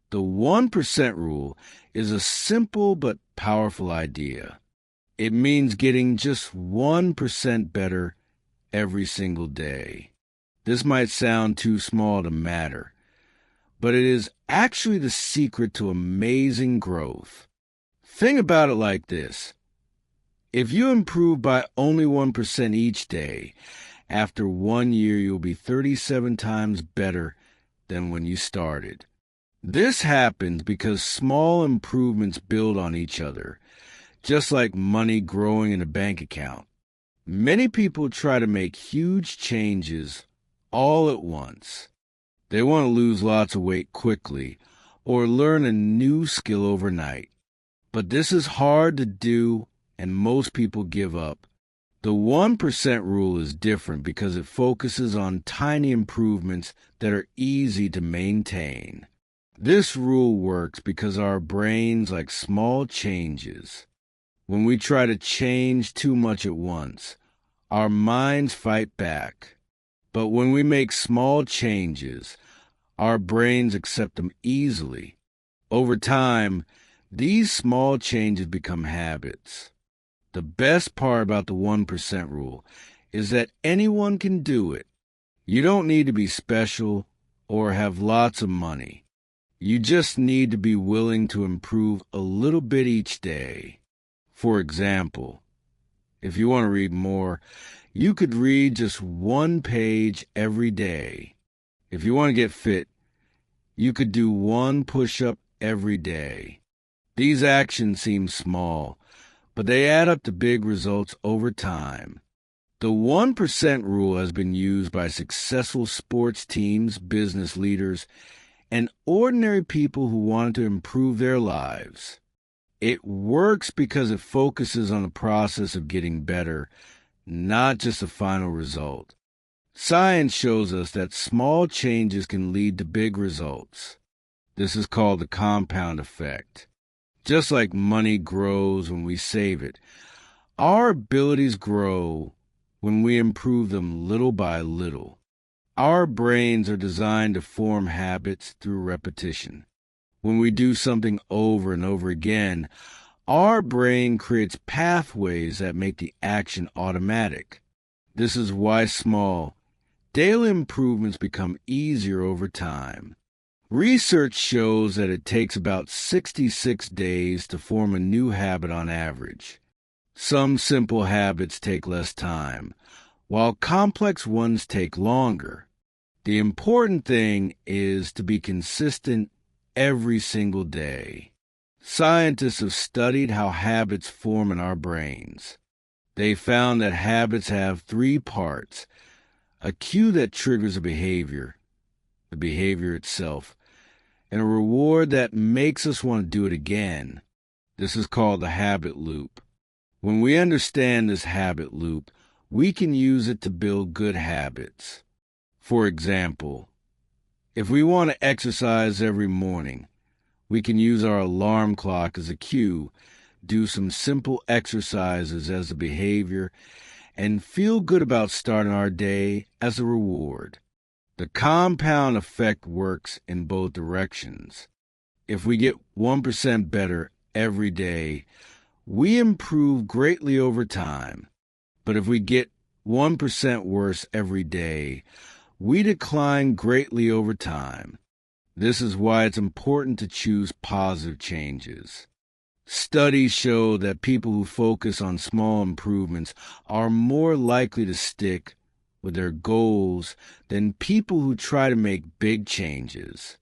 The 1% rule is a simple but powerful idea. It means getting just 1% better every single day. This might sound too small to matter, but it is actually the secret to amazing growth. Think about it like this. If you improve by only 1% each day, after 1 year you'll be 37 times better than when you started. This happens because small improvements build on each other, just like money growing in a bank account. Many people try to make huge changes all at once. They want to lose lots of weight quickly or learn a new skill overnight. But this is hard to do, and most people give up. The 1% rule is different because it focuses on tiny improvements that are easy to maintain. This rule works because our brains like small changes. When we try to change too much at once, our minds fight back. But when we make small changes, our brains accept them easily. Over time, these small changes become habits. The best part about the 1% rule is that anyone can do it. You don't need to be special or have lots of money. You just need to be willing to improve a little bit each day. For example, if you want to read more, you could read just 1 page every day. If you want to get fit, you could do 1 push-up every day. These actions seem small, but they add up to big results over time. The 1% rule has been used by successful sports teams, business leaders, and ordinary people who want to improve their lives. It works because it focuses on the process of getting better, not just the final result. Science shows us that small changes can lead to big results. This is called the compound effect. Just like money grows when we save it, our abilities grow when we improve them little by little. Our brains are designed to form habits through repetition. When we do something over and over again, our brain creates pathways that make the action automatic. This is why small, daily improvements become easier over time. Research shows that it takes about 66 days to form a new habit on average. Some simple habits take less time, while complex ones take longer. The important thing is to be consistent every single day. Scientists have studied how habits form in our brains. They found that habits have 3 parts: a cue that triggers a behavior, the behavior itself, and a reward that makes us want to do it again. This is called the habit loop. When we understand this habit loop, we can use it to build good habits. For example, if we want to exercise every morning, we can use our alarm clock as a cue, do some simple exercises as a behavior, and feel good about starting our day as a reward. The compound effect works in both directions. If we get 1% better every day, we improve greatly over time. But if we get 1% worse every day, we decline greatly over time. This is why it's important to choose positive changes. Studies show that people who focus on small improvements are more likely to stick with their goals than people who try to make big changes.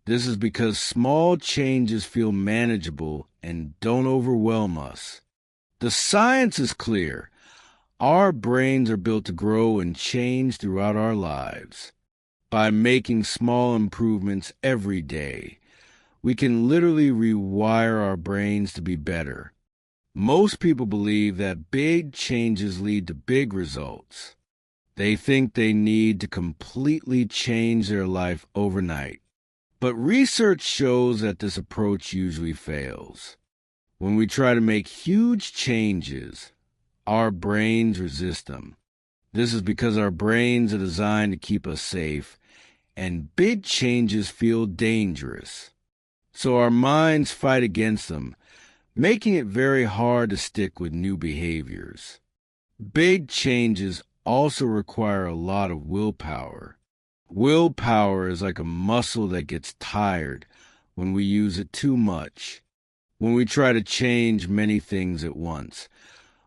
This is because small changes feel manageable and don't overwhelm us. The science is clear. Our brains are built to grow and change throughout our lives. By making small improvements every day, we can literally rewire our brains to be better. Most people believe that big changes lead to big results. They think they need to completely change their life overnight. But research shows that this approach usually fails. When we try to make huge changes, our brains resist them. This is because our brains are designed to keep us safe, and big changes feel dangerous. so our minds fight against them, making it very hard to stick with new behaviors. Big changes also require a lot of willpower. Willpower is like a muscle that gets tired when we use it too much. When we try to change many things at once,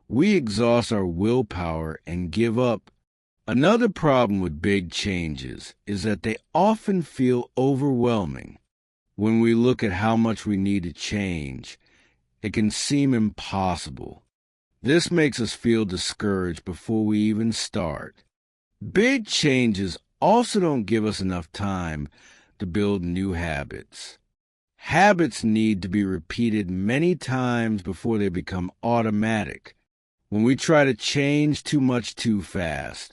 we exhaust our willpower and give up. Another problem with big changes is that they often feel overwhelming. When we look at how much we need to change, it can seem impossible. This makes us feel discouraged before we even start. Big changes also don't give us enough time to build new habits. Habits need to be repeated many times before they become automatic. When we try to change too much too fast,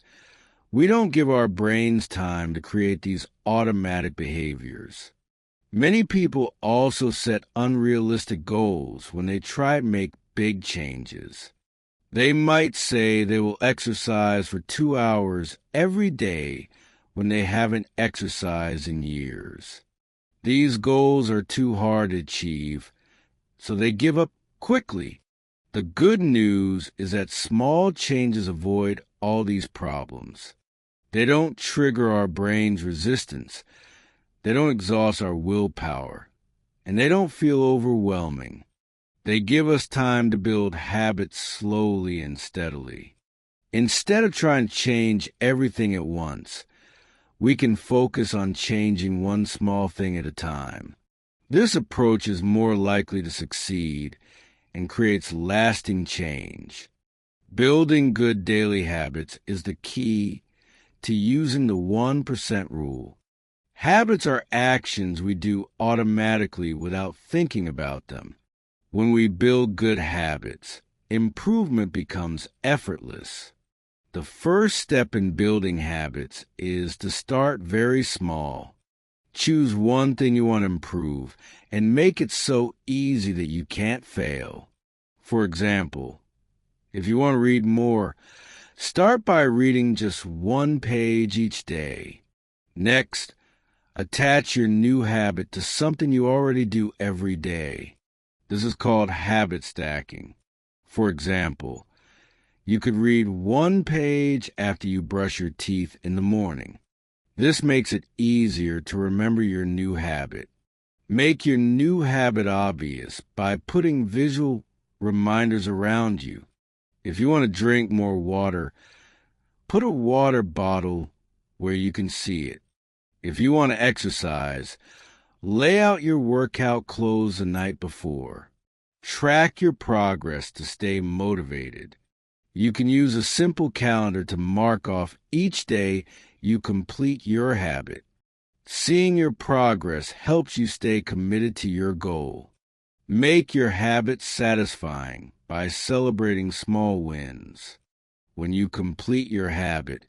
we don't give our brains time to create these automatic behaviors. Many people also set unrealistic goals when they try to make big changes. They might say they will exercise for 2 hours every day when they haven't exercised in years. These goals are too hard to achieve, so they give up quickly. The good news is that small changes avoid all these problems. They don't trigger our brain's resistance. They don't exhaust our willpower, and they don't feel overwhelming. They give us time to build habits slowly and steadily. Instead of trying to change everything at once, we can focus on changing one small thing at a time. This approach is more likely to succeed and creates lasting change. Building good daily habits is the key to using the 1% rule. Habits are actions we do automatically without thinking about them. When we build good habits, improvement becomes effortless. The first step in building habits is to start very small. Choose one thing you want to improve and make it so easy that you can't fail. For example, if you want to read more, start by reading just 1 page each day. Next, attach your new habit to something you already do every day. This is called habit stacking. For example, you could read 1 page after you brush your teeth in the morning. This makes it easier to remember your new habit. Make your new habit obvious by putting visual reminders around you. If you want to drink more water, put a water bottle where you can see it. If you want to exercise, lay out your workout clothes the night before. Track your progress to stay motivated. You can use a simple calendar to mark off each day you complete your habit. Seeing your progress helps you stay committed to your goal. Make your habit satisfying by celebrating small wins. When you complete your habit,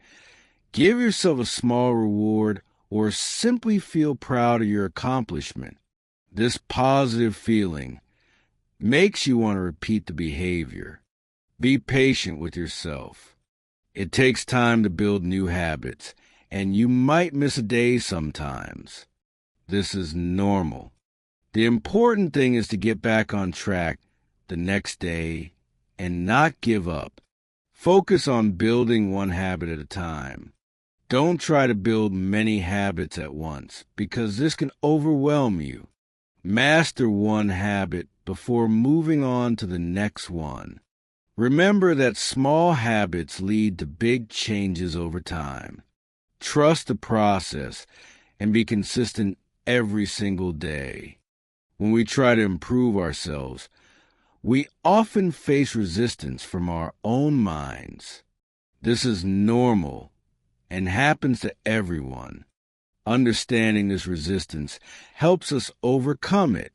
give yourself a small reward or simply feel proud of your accomplishment. This positive feeling makes you want to repeat the behavior. Be patient with yourself. It takes time to build new habits, and you might miss a day sometimes. This is normal. The important thing is to get back on track the next day and not give up. Focus on building one habit at a time. Don't try to build many habits at once, because this can overwhelm you. Master one habit before moving on to the next one. Remember that small habits lead to big changes over time. Trust the process and be consistent every single day. When we try to improve ourselves, we often face resistance from our own minds. This is normal and happens to everyone. Understanding this resistance helps us overcome it.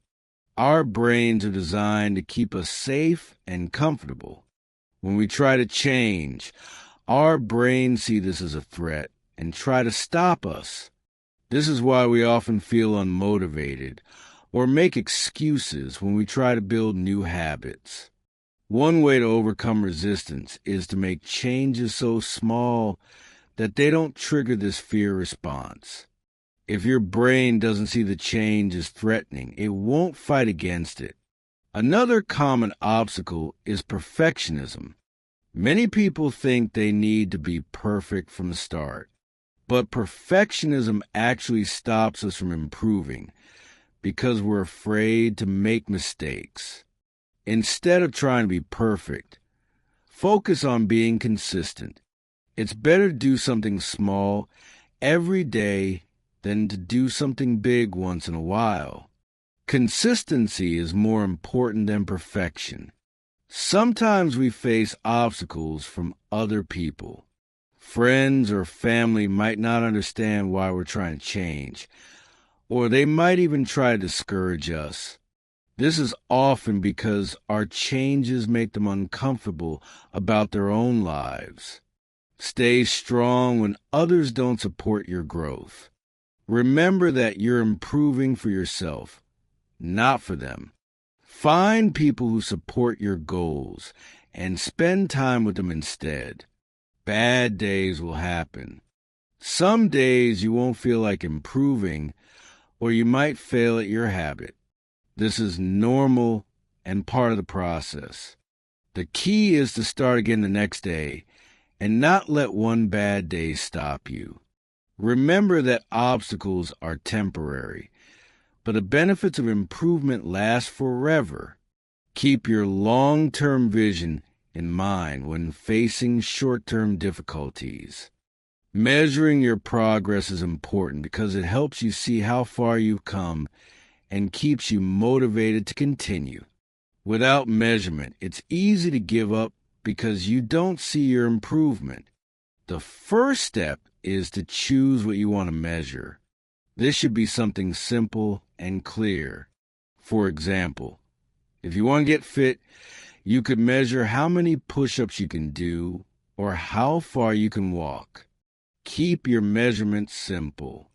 Our brains are designed to keep us safe and comfortable. When we try to change, our brains see this as a threat and try to stop us. This is why we often feel unmotivated or make excuses when we try to build new habits. One way to overcome resistance is to make changes so small that they don't trigger this fear response. If your brain doesn't see the change as threatening, it won't fight against it. Another common obstacle is perfectionism. Many people think they need to be perfect from the start, but perfectionism actually stops us from improving because we're afraid to make mistakes. Instead of trying to be perfect, focus on being consistent. It's better to do something small every day than to do something big once in a while. Consistency is more important than perfection. Sometimes we face obstacles from other people. Friends or family might not understand why we're trying to change, or they might even try to discourage us. This is often because our changes make them uncomfortable about their own lives. Stay strong when others don't support your growth. Remember that you're improving for yourself, not for them. Find people who support your goals and spend time with them instead. Bad days will happen. Some days you won't feel like improving, or you might fail at your habit. This is normal and part of the process. The key is to start again the next day and not let one bad day stop you. Remember that obstacles are temporary, but the benefits of improvement last forever. Keep your long-term vision in mind when facing short-term difficulties. Measuring your progress is important because it helps you see how far you've come and keeps you motivated to continue. Without measurement, it's easy to give up because you don't see your improvement. The first step is to choose what you want to measure. This should be something simple and clear. For example, if you want to get fit, you could measure how many push-ups you can do or how far you can walk. Keep your measurements simple.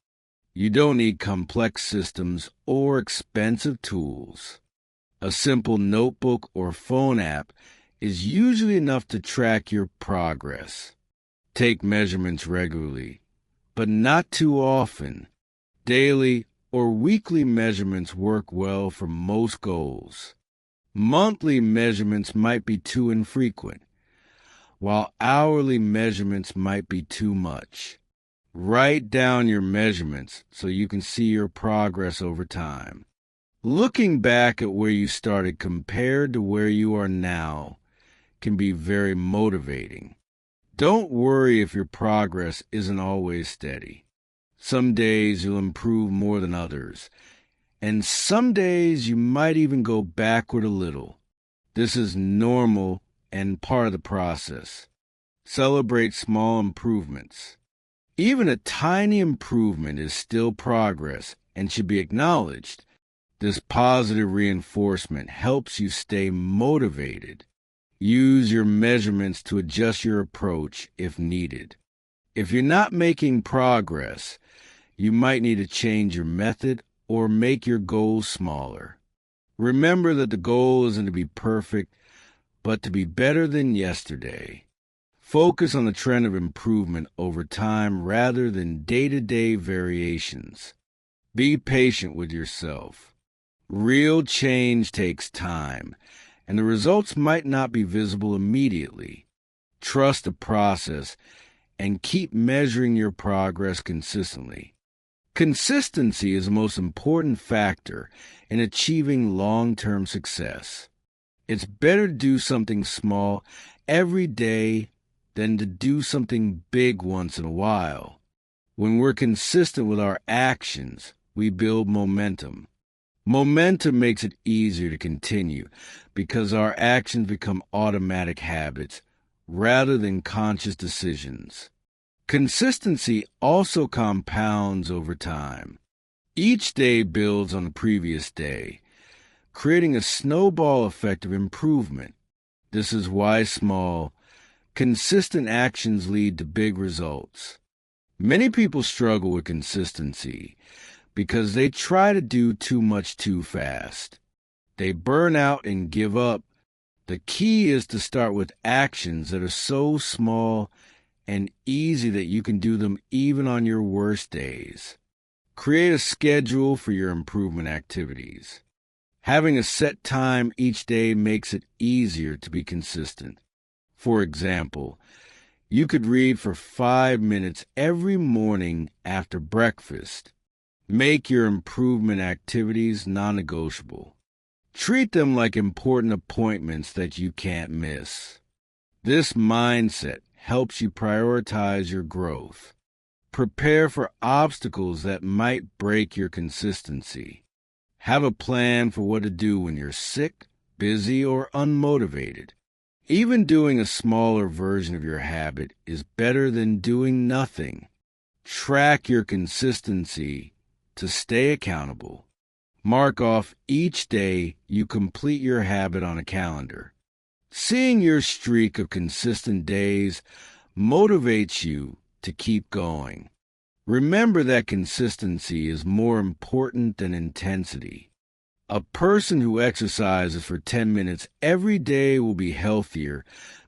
You don't need complex systems or expensive tools. A simple notebook or phone app is usually enough to track your progress. Take measurements regularly, but not too often. Daily or weekly measurements work well for most goals. Monthly measurements might be too infrequent, while hourly measurements might be too much. Write down your measurements so you can see your progress over time. Looking back at where you started compared to where you are now can be very motivating. Don't worry if your progress isn't always steady. Some days you'll improve more than others, and some days you might even go backward a little. This is normal and part of the process. Celebrate small improvements. Even a tiny improvement is still progress and should be acknowledged. This positive reinforcement helps you stay motivated. Use your measurements to adjust your approach if needed. If you're not making progress, you might need to change your method or make your goals smaller. Remember that the goal isn't to be perfect, but to be better than yesterday. Focus on the trend of improvement over time rather than day-to-day variations. Be patient with yourself. Real change takes time, and the results might not be visible immediately. Trust the process and keep measuring your progress consistently. Consistency is the most important factor in achieving long-term success. It's better to do something small every day than to do something big once in a while. When we're consistent with our actions, we build momentum. Momentum makes it easier to continue because our actions become automatic habits rather than conscious decisions. Consistency also compounds over time. Each day builds on the previous day, creating a snowball effect of improvement. This is why small, consistent actions lead to big results. Many people struggle with consistency because they try to do too much too fast. They burn out and give up. The key is to start with actions that are so small and easy that you can do them even on your worst days. Create a schedule for your improvement activities. Having a set time each day makes it easier to be consistent. For example, you could read for 5 minutes every morning after breakfast. Make your improvement activities non-negotiable. Treat them like important appointments that you can't miss. This mindset helps you prioritize your growth. Prepare for obstacles that might break your consistency. Have a plan for what to do when you're sick, busy, or unmotivated. Even doing a smaller version of your habit is better than doing nothing. Track your consistency to stay accountable. Mark off each day you complete your habit on a calendar. Seeing your streak of consistent days motivates you to keep going. Remember that consistency is more important than intensity. A person who exercises for 10 minutes every day will be healthier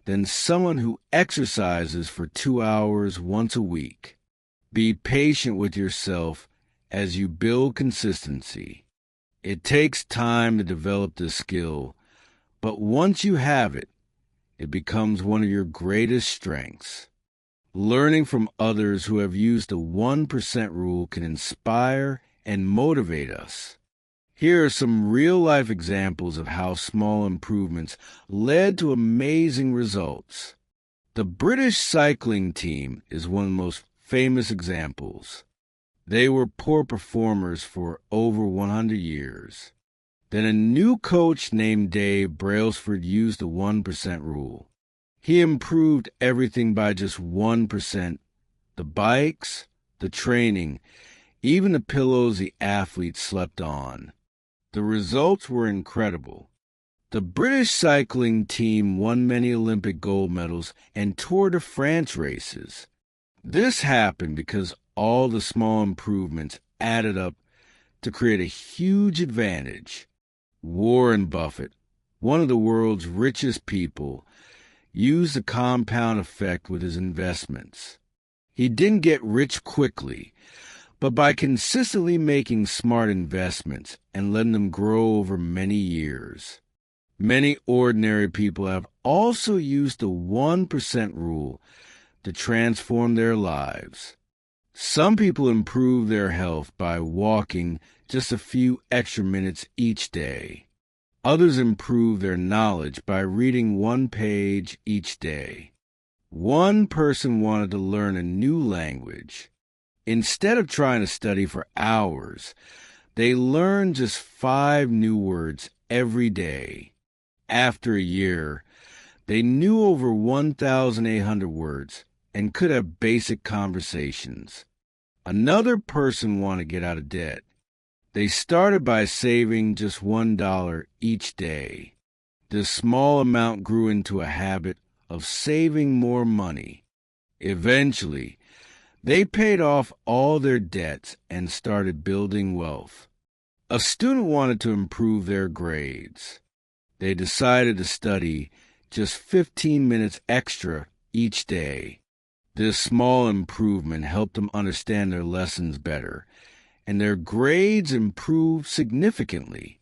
than someone who exercises for 2 hours once a week. Be patient with yourself as you build consistency. It takes time to develop this skill, but once you have it, it becomes one of your greatest strengths. Learning from others who have used the 1% rule can inspire and motivate us. Here are some real-life examples of how small improvements led to amazing results. The British cycling team is one of the most famous examples. They were poor performers for over 100 years. Then a new coach named Dave Brailsford used the 1% rule. He improved everything by just 1%. The bikes, the training, even the pillows the athletes slept on. The results were incredible. The British cycling team won many Olympic gold medals and Tour de France races. This happened because all the small improvements added up to create a huge advantage. Warren Buffett, one of the world's richest people, used the compound effect with his investments. He didn't get rich quickly, but by consistently making smart investments and letting them grow over many years. Many ordinary people have also used the 1% rule to transform their lives. Some people improve their health by walking just a few extra minutes each day. Others improve their knowledge by reading 1 page each day. One person wanted to learn a new language. Instead of trying to study for hours, they learned just 5 new words every day. After a year, they knew over 1,800 words and could have basic conversations. Another person wanted to get out of debt. They started by saving just $1 each day. This small amount grew into a habit of saving more money. Eventually, they paid off all their debts and started building wealth. A student wanted to improve their grades. They decided to study just 15 minutes extra each day. This small improvement helped them understand their lessons better, and their grades improved significantly.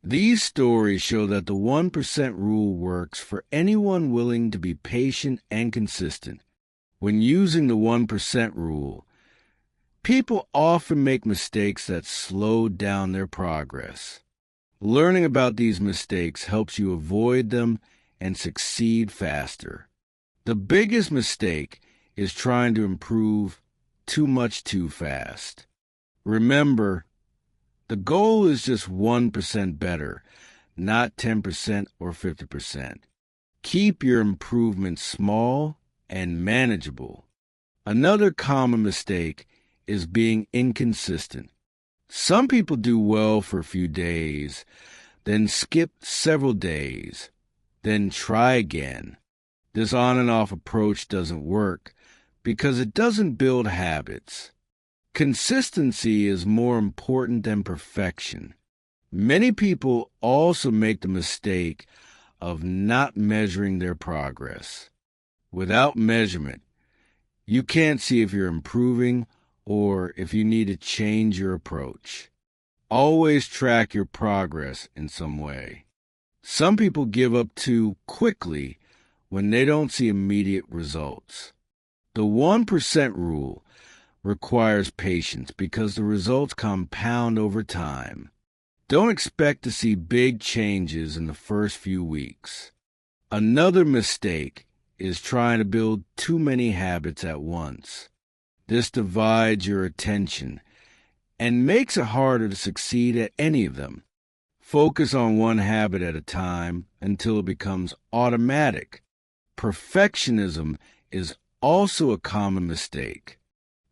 These stories show that the 1% rule works for anyone willing to be patient and consistent. When using the 1% rule, people often make mistakes that slow down their progress. Learning about these mistakes helps you avoid them and succeed faster. The biggest mistake is trying to improve too much too fast. Remember, the goal is just 1% better, not 10% or 50%. Keep your improvements small and manageable. Another common mistake is being inconsistent. Some people do well for a few days, then skip several days, then try again. This on and off approach doesn't work because it doesn't build habits. Consistency is more important than perfection. Many people also make the mistake of not measuring their progress. Without measurement, you can't see if you're improving or if you need to change your approach. Always track your progress in some way. Some people give up too quickly when they don't see immediate results. The 1% rule requires patience because the results compound over time. Don't expect to see big changes in the first few weeks. Another mistake is trying to build too many habits at once. This divides your attention and makes it harder to succeed at any of them. Focus on one habit at a time until it becomes automatic. Perfectionism is also a common mistake.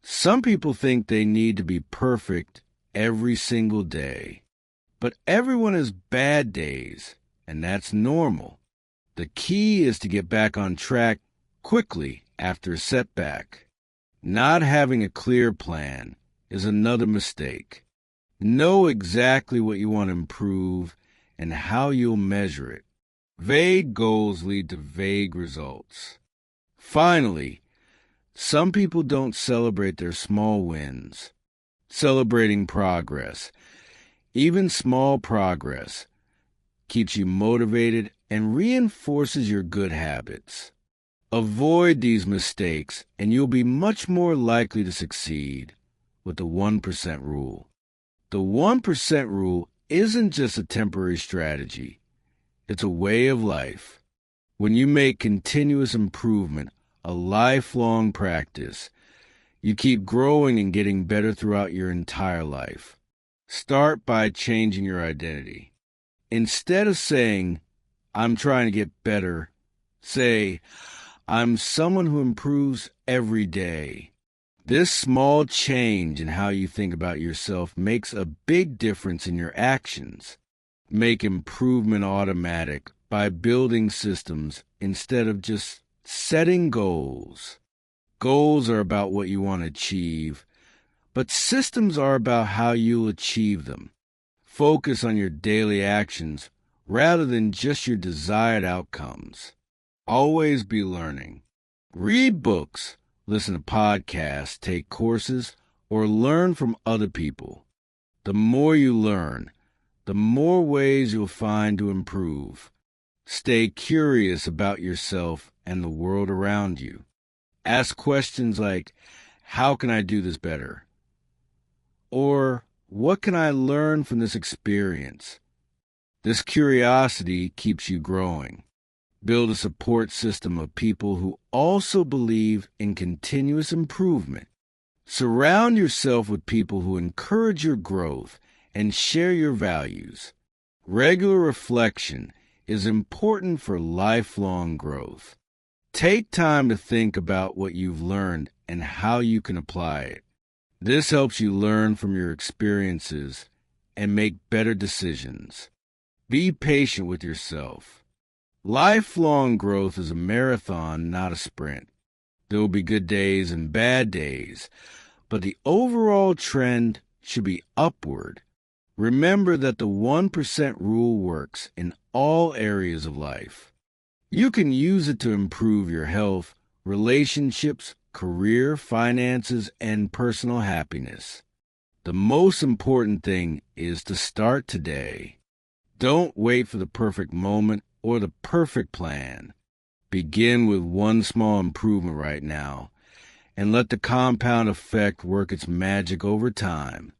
Some people think they need to be perfect every single day. But everyone has bad days, and that's normal. The key is to get back on track quickly after a setback. Not having a clear plan is another mistake. Know exactly what you want to improve and how you'll measure it. Vague goals lead to vague results. Finally, some people don't celebrate their small wins. Celebrating progress, even small progress, keeps you motivated and reinforces your good habits. Avoid these mistakes, and you'll be much more likely to succeed with the 1% rule. The 1% rule isn't just a temporary strategy. It's a way of life. When you make continuous improvement a lifelong practice, you keep growing and getting better throughout your entire life. Start by changing your identity. Instead of saying, "I'm trying to get better," say, "I'm someone who improves every day." This small change in how you think about yourself makes a big difference in your actions. Make improvement automatic by building systems instead of just setting goals. Goals are about what you want to achieve, but systems are about how you'll achieve them. Focus on your daily actions rather than just your desired outcomes. Always be learning. Read books, listen to podcasts, take courses, or learn from other people. The more you learn, the more ways you'll find to improve. Stay curious about yourself and the world around you. Ask questions like, "How can I do this better?" Or, "What can I learn from this experience?" This curiosity keeps you growing. Build a support system of people who also believe in continuous improvement. Surround yourself with people who encourage your growth and share your values. Regular reflection is important for lifelong growth. Take time to think about what you've learned and how you can apply it. This helps you learn from your experiences and make better decisions. Be patient with yourself. Lifelong growth is a marathon, not a sprint. There will be good days and bad days, but the overall trend should be upward. Remember that the 1% rule works in all areas of life. You can use it to improve your health, relationships, career, finances, and personal happiness. The most important thing is to start today. Don't wait for the perfect moment or the perfect plan. Begin with one small improvement right now, and let the compound effect work its magic over time.